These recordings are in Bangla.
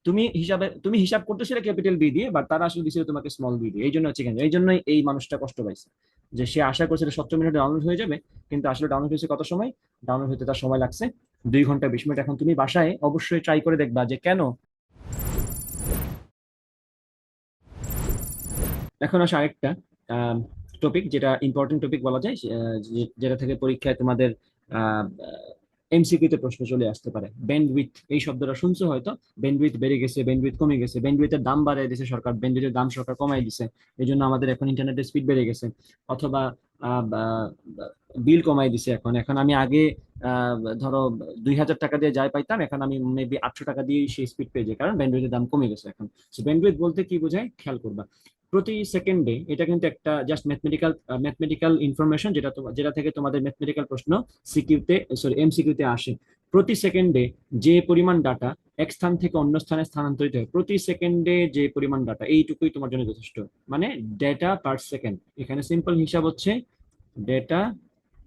তুমি হিসাব করতেছিলে ক্যাপিটাল বি দিয়ে, বাট তারা আসলে দিছিল তোমাকে স্মল বি দিয়ে। এই জন্য হচ্ছে কেন, এই জন্যই এই মানুষটা কষ্ট পাইছে, যে সে আশা করছিল 17 মিনিটে ডাউনলোড হয়ে যাবে, কিন্তু আসলে ডাউনলোড হয়েছে কত সময়, ডাউনলোড হতে তার সময় লাগছে 2 ঘন্টা 20 মিনিট। এখন তুমি বাসায় অবশ্যই ট্রাই করে দেখবা যে কেন। এখন আসে আরেকটা টপিক, যেটা ইম্পর্টেন্ট টপিক বলা যায়, যেটা থেকে পরীক্ষায় তোমাদের এমসিকিউ তে প্রশ্ন চলে আসতে পারে। ব্যান্ডউইথ এই শব্দটা শুনছো হয়তো। ব্যান্ডউইথ বেড়ে গেছে, ব্যান্ডউইথ কমে গেছে, ব্যান্ডউইথের দাম বাড়িয়ে দিয়েছে সরকার, ব্যান্ডউইথের দাম সরকার কমাই দিছে, এই জন্য আমাদের এখন ইন্টারনেটের স্পিড বেড়ে গেছে। অথবা বিল কমাই দিছে। এখন এখন আমি আগে ধরো 2000 টাকা দিয়ে যাই পাইতাম, এখন আমি মেবি 800 টাকা দিয়ে সেই স্পিড পেয়ে যাই, কারণ ব্যান্ডউইথের দাম কমে গেছে এখন। ব্যান্ডউইথ বলতে কি বোঝায় খেয়াল করবা। প্রতি সেকেন্ডে, এটা কিন্তু একটা জাস্ট ম্যাথমেটিক্যাল ইনফরমেশন, যেটা থেকে তোমাদের ম্যাথমেটিক্যাল প্রশ্ন সিকিউতে, সরি এমসিকিউতে আসে। প্রতি সেকেন্ডে যে পরিমাণ ডাটা এক স্থান থেকে অন্য স্থানে স্থানান্তরিত হয়, প্রতি সেকেন্ডে যে পরিমাণ ডাটা, এইটুকুই তোমার জন্য যথেষ্ট। মানে ডেটা পার সেকেন্ড, এখানে সিম্পল হিসাব হচ্ছে ডেটা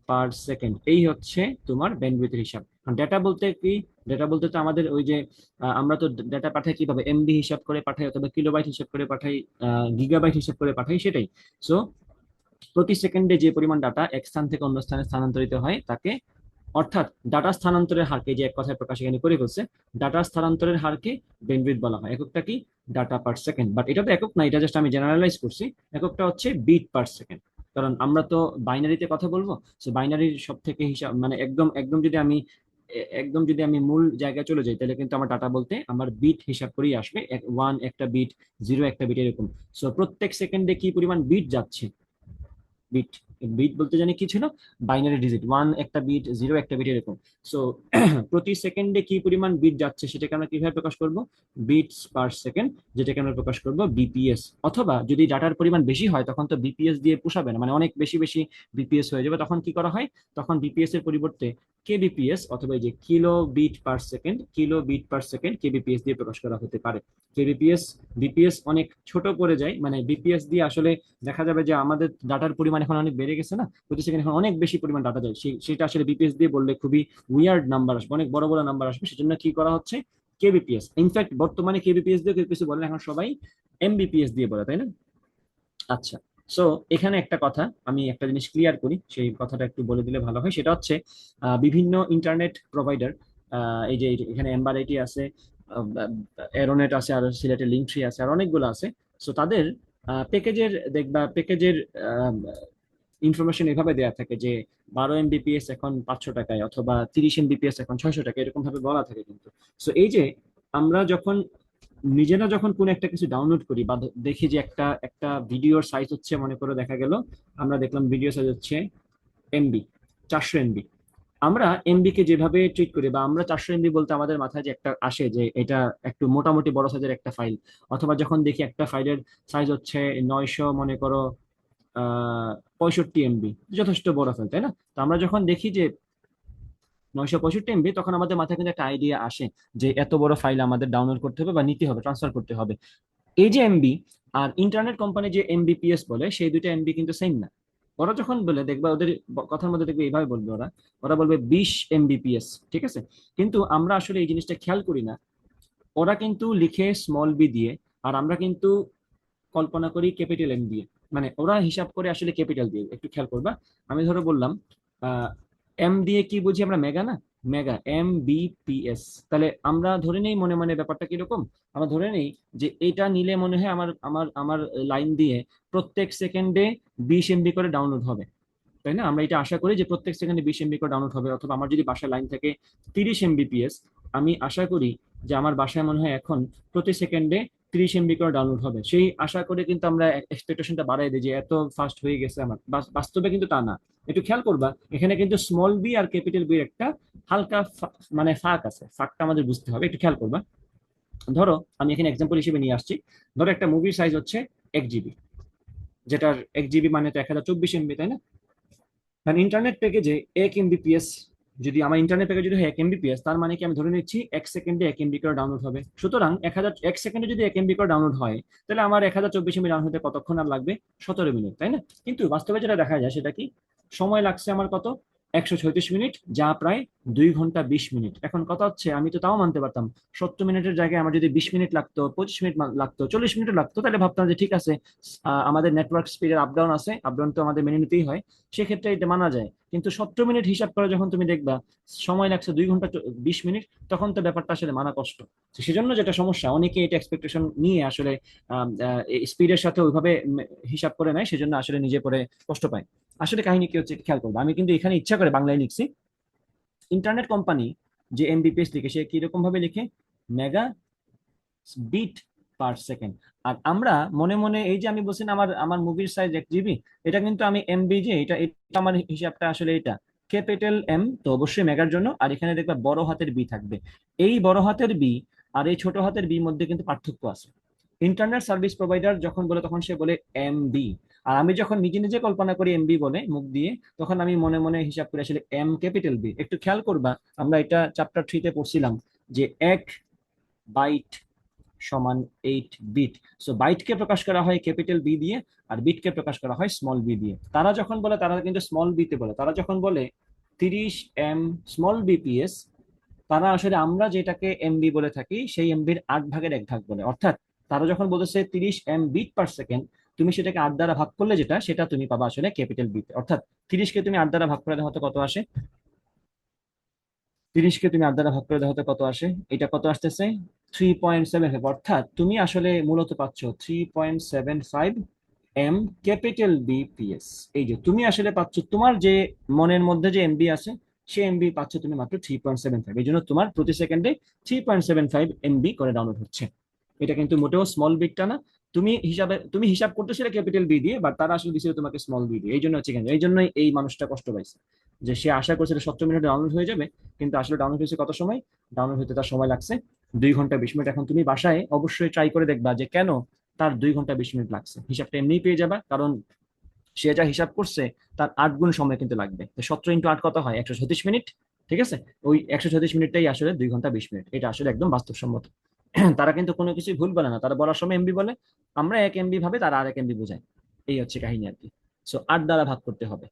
পার সেকেন্ড, এই হচ্ছে তোমার ব্যান্ডউইথের হিসাব। ডেটা বলতে কি, ডেটা বলতে তো আমাদের ওই যে আমরা তো ডেটা পাঠাই কিভাবে, এমবি হিসাব করে পাঠাই, অথবা কিলোবাইট হিসাব করে পাঠাই, গিগাবাইট হিসাব করে পাঠাই, সেটাই। সো প্রতি সেকেন্ডে যে পরিমাণ ডাটা এক স্থান থেকে অন্য স্থানে স্থানান্তরিত হয় তাকে, অর্থাৎ ডাটা স্থানান্তরের হারকে, যে এক কথায় প্রকাশ এখানে করে ফেলছে, ডাটা স্থানান্তরের হারকে ব্যান্ডউইথ বলা হয়। এককটা কি, ডাটা পার সেকেন্ড। বাট এটা তো একক না, এটা জাস্ট আমি জেনারেলাইজ করছি। এককটা হচ্ছে বিট পার সেকেন্ড, কারণ আমরা তো বাইনারিতে কথা বলবো। সো বাইনারির সব থেকে হিসাব, মানে একদম একদম যদি আমি একদম যদি আমি মূল জায়গায় চলে যাই, তাহলে কিন্তু আমার ডাটা বলতে আমার বিট হিসাব করেই আসবে, ওয়ান একটা বিট, জিরো একটা বিট, এরকম। সো প্রত্যেক সেকেন্ডে কি পরিমাণ বিট যাচ্ছে, বিট, বিট বলতে জানি কি ছিল, বাইনারি ডিজিট, ওয়ান একটা বিট, জিরো একটা বিট, এরকম। সো প্রতি সেকেন্ডে কি পরিমাণ বিট যাচ্ছে সেটাকে আমরা কিভাবে প্রকাশ করব, বিটস পার সেকেন্ড, যেটাকে আমরা প্রকাশ করব বিপিএস। অথবা যদি ডাটার পরিমাণ বেশি হয়, তখন তো বিপিএস দিয়ে পোষাবে না, মানে অনেক বেশি বেশি বিপিএস হয়ে যাবে, তখন কি করা হয়, তখন বিপিএস এর পরিবর্তে কেবিপিএস, অথবা এই যে kilo bit per second, kilo bit per second, KBPS দিয়ে প্রকাশ করা হতে পারে। কেবিপিএস, বিপিএস অনেক ছোট পড়ে যায়, মানে বিপিএস দিয়ে আসলে দেখা যাবে যে আমাদের ডাটার পরিমাণ এখন অনেক বেড়ে গেছে না, প্রতি সেকেন্ডে এখন অনেক বেশি পরিমাণ ডাটা যায়, সেটা আসলে বিপিএস দিয়ে বললে খুবই উইয়ার্ড নাম্বার আসবে, অনেক বড় বড় নাম্বার আসবে, সেজন্য কি করা হচ্ছে, কেবিপিএস। ইনফ্যাক্ট বর্তমানে কেবিপিএস দিয়ে কেউ কিছু বলে না, এখন সবাই এমবিপিএস দিয়ে বলে, তাই না? আচ্ছা। সো এখানে একটা কথা, আমি একটা জিনিস ক্লিয়ার করি, সেই কথাটা একটু বলে দিলে ভালো হয়। সেটা হচ্ছে বিভিন্ন ইন্টারনেট প্রোভাইডার, এই যে এখানে এমবারআইটি আছে, এরোনেট আছে, আর সিলেটের লিঙ্কট্রি আছে, আর অনেকগুলো আছে। সো তাদের প্যাকেজের, দেখবা প্যাকেজের ইনফরমেশন এভাবে দেওয়া থাকে যে 12 এমবিপিএস এখন 500 টাকায়, অথবা 30 এমবিপিএস এখন 600 টাকা, এরকম ভাবে বলা থাকে কিন্তু। সো এই যে আমরা যখন নিজেরা যখন কোনো একটা কিছু ডাউনলোড করি, বা দেখি যে একটা একটা ভিডিওর সাইজ হচ্ছে, মনে করে দেখা গেল আমরা দেখলাম ভিডিও সাইজ হচ্ছে এমবি, 400 এমবি। আমরা এমবি কে যেভাবে ট্রিট করি, বা আমরা 400 এমবি বলতে আমাদের মাথায় যে একটা আসে যে এটা একটু মোটামুটি বড় সাইজের একটা ফাইল। অথবা যখন দেখি একটা ফাইলের সাইজ হচ্ছে 900, মনে করো 65 এমবি, যথেষ্ট বড় ফাইল, তাই না? তো আমরা যখন দেখি যে 965 এমবি, তখন আমাদের মাথায় কিন্তু একটা আইডিয়া আসে যে এত বড় ফাইল আমাদের ডাউনলোড করতে হবে, বা নিতে হবে, ট্রান্সফার করতে হবে। এই যে এমবি, আর ইন্টারনেট কোম্পানি যে এমবিপিএস বলে, সেই দুইটা এমবি কিন্তু সেম না। ওরা যখন বলে, দেখবা ওদের কথার মধ্যে দেখবে এইভাবে বলবে, ওরা ওরা বলবে 20 এমবিপিএস, ঠিক আছে? কিন্তু আমরা আসলে এই জিনিসটা খেয়াল করি না। ওরা কিন্তু লিখে স্মল বি দিয়ে, আর আমরা কিন্তু কল্পনা করি ক্যাপিটাল এম দিয়ে। মানে ওরা হিসাব করে আসলে ক্যাপিটাল দিয়ে, একটু খেয়াল করবা। আমি ধরো বললাম এম দিয়ে কি বুঝি আমরা, মেগা না, মেগা, এমবিপিএস। তাহলে আমরা ধরে নেই মনে মনে ব্যাপারটা কিরকম, আমরা ধরে নেই যে এটা নিলে মনে হয় আমার আমার আমার লাইন দিয়ে প্রত্যেক সেকেন্ডে 20 এমবি করে ডাউনলোড হবে, তাই না? আমরা এটা আশা করি যে প্রত্যেক সেকেন্ডে 20 এমবি করে ডাউনলোড হবে। অথবা আমার যদি বাসায় লাইন থাকে 30 এমবিপিএস, আমি আশা করি যে আমার বাসায় মনে হয় এখন প্রতি সেকেন্ডে 30 এমবি করে ডাউনলোড হবে। সেই আশা করে কিন্তু আমরা এক্সপেকটেশনটা বাড়াই দিই যে এত ফাস্ট হয়ে গেছে আমার, বাস্তবে কিন্তু তা না। একটু খেয়াল করবা, এখানে কিন্তু স্মল বি আর ক্যাপিটাল বি একটা হালকা মানে ফাঁক আছে, ফাঁকটা আমাদের বুঝতে হবে, একটু খেয়াল করবা। ধরো আমি এখানে এক্সাম্পল হিসেবে নিয়ে আসছি, ধরো একটা মুভির সাইজ হচ্ছে 1 জিবি, যেটার 1 জিবি মানে তো 1024 এমবি, তাই না? কারণ ইন্টারনেট প্যাকেজে 1 এমবিপিএস, যদি আমার ইন্টারনেট প্যাকেজ যদি হয় 1 এমবিপিএস, তার মানে কি আমি ধরে নিচ্ছি এক সেকেন্ডে 1 এমবি করে ডাউনলোড হবে। সুতরাং 1 সেকেন্ডে যদি 1 এমবি করে ডাউনলোড হয়, তাহলে আমার 1024 এমবি ডাউনলোড হতে কতক্ষণ আর লাগবে, 17 মিনিট, তাই না? কিন্তু বাস্তবে যেটা দেখা যায় সেটা কি, সময় লাগছে আমার কত, 136 মিনিট, যা প্রায় 2 ঘন্টা 20 মিনিট। এখন কথা হচ্ছে আমি তো তাও মানতে পারতাম, 70 মিনিটের জায়গায় আমার যদি 20 মিনিট লাগতো, 25 মিনিট লাগতো, 40 মিনিট লাগতো, তাহলে ভাবতাম যে ঠিক আছে, আমাদের নেটওয়ার্ক স্পিডের আপ ডাউন আছে, আপ ডাউন তো আমাদের মেনে নিতেই হয়, সেক্ষেত্রে এটা মানা যায়। কিন্তু 70 মিনিট হিসাব করে যখন তুমি দেখবা সময় লাগছে 2 ঘন্টা 20 মিনিট, তখন তো ব্যাপারটা আসলে মানা কষ্ট। তো সেজন্য যেটা সমস্যা, অনেকে এটা এক্সপেকটেশন নিয়ে আসলে স্পিডের সাথে ওইভাবে হিসাব করে নেয়, সেজন্য আসলে নিজে পরে কষ্ট পায়। আসলে কাহিনী কি হচ্ছে খেয়াল করবো, আমি কিন্তু এখানে ইচ্ছা করে বাংলায় লিখছি। ইন্টারনেট কোম্পানি যে এমবিপিএস লিখে, সে কিরকম ভাবে লিখে, মেগা বিট পার সেকেন্ড। আর আমরা মনে মনে, এই যে আমি বলছি না আমার আমার মুভির সাইজ 1 জিবি, এটা কিন্তু আমি এমবি, যে এটা এটা আমার হিসাবটা আসলে এটা ক্যাপিটাল এম, তো অবশ্যই মেগার জন্য। আর এখানে দেখবে বড় হাতের বি থাকবে। এই বড় হাতের বি আর এই ছোট হাতের বি মধ্যে কিন্তু পার্থক্য আছে। ইন্টারনেট সার্ভিস প্রোভাইডার যখন বলে তখন সে বলে এমবি, আর আমি যখন নিজে নিজে কল্পনা করি এমবি বলে মুখ দিয়ে, তখন আমি মনে মনে হিসাব করে আসলে এম ক্যাপিটাল বি। একটু খেয়াল করবা, আমরা এটা চ্যাপ্টার 3-তে পড়ছিলাম যে 1 বাইট সমান 8 বিট। সো বাইটকে প্রকাশ করা হয় ক্যাপিটাল বি দিয়ে, আর বিটকে প্রকাশ করা হয় স্মল বি দিয়ে। তারা যখন বলে, তারা কিন্তু স্মল বিতে বলে, তারা যখন বলে 30 এম স্মল বিপিএস, তারা আসলে আমরা যেটাকে এমবি বলে থাকি সেই এমবির 8 ভাগের 1 ভাগ বলে। অর্থাৎ তারা যখন বলতেছে 30 এম বিট পার সেকেন্ড, তুমি সেটাকে 8 দ্বারা ভাগ করলে যেটা, সেটা তুমি পাবা আসলে ক্যাপিটাল বিতে। অর্থাৎ 30কে তুমি 8 দ্বারা ভাগ করে দেখো তো কত আসে। 30কে তুমি 8 দ্বারা ভাগ করে দেখো তো কত আসে। এটা কত আসতেছে, 3.75। অর্থাৎ তুমি আসলে মূলত পাচ্ছ 3.75 এম ক্যাপিটাল বিপিএস। এই যে তুমি আসলে পাচ্ছ, তোমার যে মনের মধ্যে যে এমবি আছে, সে এমবি পাচ্ছ তুমি মাত্র 3.75। এই জন্য তোমার প্রতি সেকেন্ডে 3.75 এমবি করে ডাউনলোড হচ্ছে। এটা কিন্তু মোটেও স্মল বিটটা না। তুমি হিসাব করতেছিলে ক্যাপিটাল বি দিয়ে, বাট তারা আসলে দিছিল তোমাকে স্মল বি দিয়ে। এই জন্য হচ্ছে কেন, এই জন্যই এই মানুষটা কষ্ট পাইছে, যে সে আশা করছিল 70 মিনিটে ডাউনলোড হয়ে যাবে, কিন্তু আসলে ডাউনলোড হয়েছে কত সময়, ডাউনলোড হতে তার সময় লাগছে 2 ঘন্টা 20 মিনিট। এখন তুমি বাসায় অবশ্যই ট্রাই করে দেখবা যে কেন তার 2 ঘন্টা 20 মিনিট লাগছে। হিসাবটা এমনিই পেয়ে যাবা, কারণ সে যা হিসাব করছে তার 8 গুণ সময় কিন্তু লাগবে। তো 17 × 8 কত হয়, 136 মিনিট। ঠিক আছে, ওই 136 মিনিটটাই আসলে 2 ঘন্টা 20 মিনিট। এটা আসলে একদম বাস্তবসম্মত। তারা কিন্তু কোনো কিছু ভুল বলে না, তারা বলার সময় এমবি বলে, আমরা 1 এমবি ভাবে, তারা আরেক এমবি বোঝায়। এই হচ্ছে কাহিনী আর কি। সো 8 দ্বারা ভাগ করতে হবে।